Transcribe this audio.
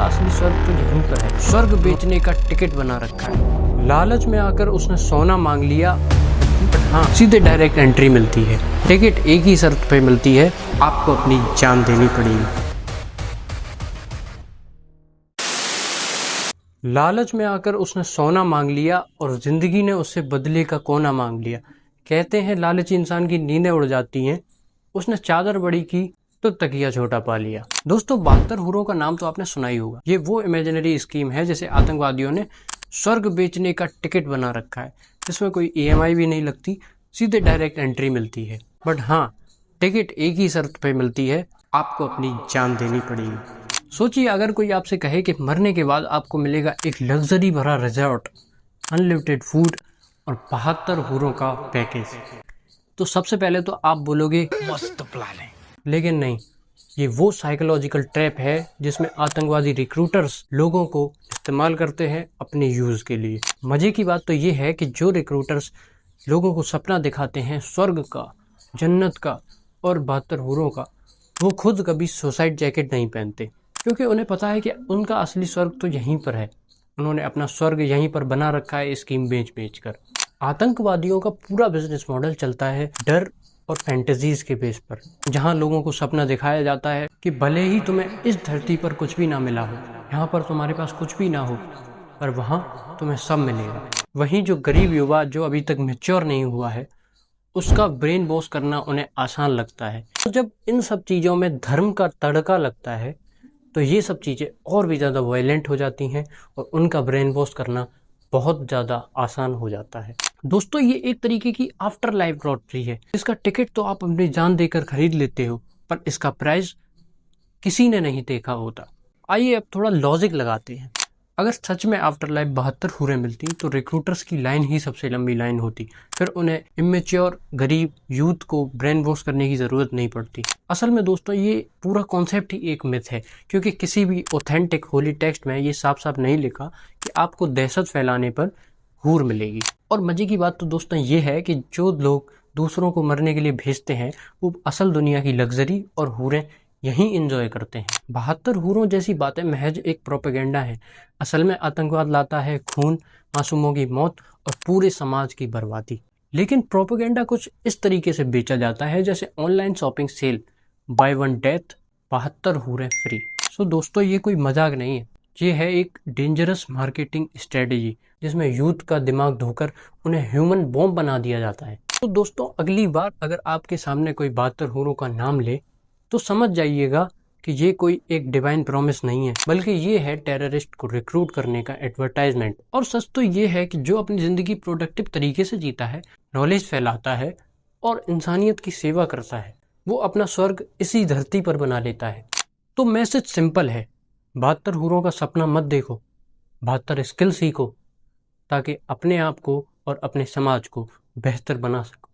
असली स्वर्ग तो यहीं पर है। स्वर्ग बेचने का टिकट बना रखा है। लालच में आकर उसने सोना मांग लिया, बट हाँ, सीधे डायरेक्ट एंट्री मिलती है। टिकट एक ही शर्त पे मिलती है, आपको अपनी जान देनी पड़ेगी। लालच में आकर उसने सोना मांग लिया और जिंदगी ने उससे बदले का कोना मांग लिया। कहते हैं लालची इंसान की नींदें उड़ जाती हैं। उसने चादर बड़ी की तो तकिया छोटा पा लिया। दोस्तों, 72 हुरों का नाम तो आपने सुना ही होगा। ये वो इमेजिनरी स्कीम है जिसे आतंकवादियों ने स्वर्ग बेचने का टिकट बना रखा है, जिसमें कोई EMI भी नहीं लगती, सीधे डायरेक्ट एंट्री मिलती है। बट हाँ, टिकट एक ही शर्त पे मिलती है, आपको अपनी जान देनी पड़ेगी। सोचिए, अगर कोई आपसे कहे कि मरने के बाद आपको मिलेगा एक लग्जरी भरा रिजॉर्ट, अनलिमिटेड फूड और 72 हुरों का पैकेज, तो सबसे पहले तो आप बोलोगे मस्त प्लान है। लेकिन नहीं, ये वो साइकोलॉजिकल ट्रैप है जिसमें आतंकवादी रिक्रूटर्स लोगों को इस्तेमाल करते हैं अपने यूज के लिए। मजे की बात तो ये है कि जो रिक्रूटर्स लोगों को सपना दिखाते हैं स्वर्ग का, जन्नत का और 72 हुरों का, वो खुद कभी सुसाइड जैकेट नहीं पहनते, क्योंकि उन्हें पता है कि उनका असली स्वर्ग तो यहीं पर है। उन्होंने अपना स्वर्ग यहीं पर बना रखा है स्कीम बेच बेच कर। आतंकवादियों का पूरा बिजनेस मॉडल चलता है डर और फैंटेसीज के बेस पर, जहां लोगों को सपना दिखाया जाता है कि भले ही तुम्हें इस धरती पर कुछ भी ना मिला हो, यहाँ पर तुम्हारे पास कुछ भी ना हो, पर वहाँ तुम्हें सब मिलेगा। वहीं जो गरीब युवा जो अभी तक मैच्योर नहीं हुआ है, उसका ब्रेन वॉश करना उन्हें आसान लगता है। तो जब इन सब चीज़ों में धर्म का तड़का लगता है, तो ये सब चीज़ें और भी ज़्यादा वायलेंट हो जाती हैं और उनका ब्रेन वॉश करना बहुत ज़्यादा आसान हो जाता है। दोस्तों, ये एक तरीके की आफ्टर लाइफ लॉटरी है। इसका टिकट तो आप अपनी जान देकर खरीद लेते हो, पर इसका प्राइस किसी ने नहीं देखा होता। आइए अब थोड़ा लॉजिक लगाते हैं। अगर सच में आफ्टर लाइफ 72 हुरें मिलती तो रिक्रूटर्स की लाइन ही सबसे लंबी लाइन होती। फिर उन्हें इमेच्योर गरीब यूथ को ब्रेन वॉश करने की ज़रूरत नहीं पड़ती। असल में दोस्तों, ये पूरा कॉन्सेप्ट ही एक मिथ है, क्योंकि किसी भी ऑथेंटिक होली टेक्स्ट में ये साफ साफ नहीं लिखा कि आपको दहशत फैलाने पर हूर मिलेगी। और मजे की बात तो दोस्तों ये है कि जो लोग दूसरों को मरने के लिए भेजते हैं, वो असल दुनिया की लग्जरी और हूरें यहीं एंजॉय करते हैं। 72 हूरों जैसी बातें महज एक प्रोपेगेंडा है। असल में आतंकवाद लाता है खून, मासूमों की मौत और पूरे समाज की बर्बादी। लेकिन प्रोपेगेंडा कुछ इस तरीके से बेचा जाता है जैसे online shopping sale, buy one death 72 हूरें फ्री। सो दोस्तों, ये कोई मजाक नहीं है, ये है एक डेंजरस मार्केटिंग स्ट्रेटेजी जिसमें यूथ का दिमाग धोकर उन्हें ह्यूमन बॉम्ब बना दिया जाता है। तो दोस्तों, अगली बार अगर आपके सामने कोई 72 हूरों का नाम ले, तो समझ जाइएगा कि ये कोई एक डिवाइन प्रॉमिस नहीं है, बल्कि ये है टेररिस्ट को रिक्रूट करने का एडवर्टाइजमेंट। और सच तो ये है कि जो अपनी जिंदगी प्रोडक्टिव तरीके से जीता है, नॉलेज फैलाता है और इंसानियत की सेवा करता है, वो अपना स्वर्ग इसी धरती पर बना लेता है। तो मैसेज सिंपल है, 72 हूरों का सपना मत देखो, 72 स्किल सीखो, ताकि अपने आप को और अपने समाज को बेहतर बना सको।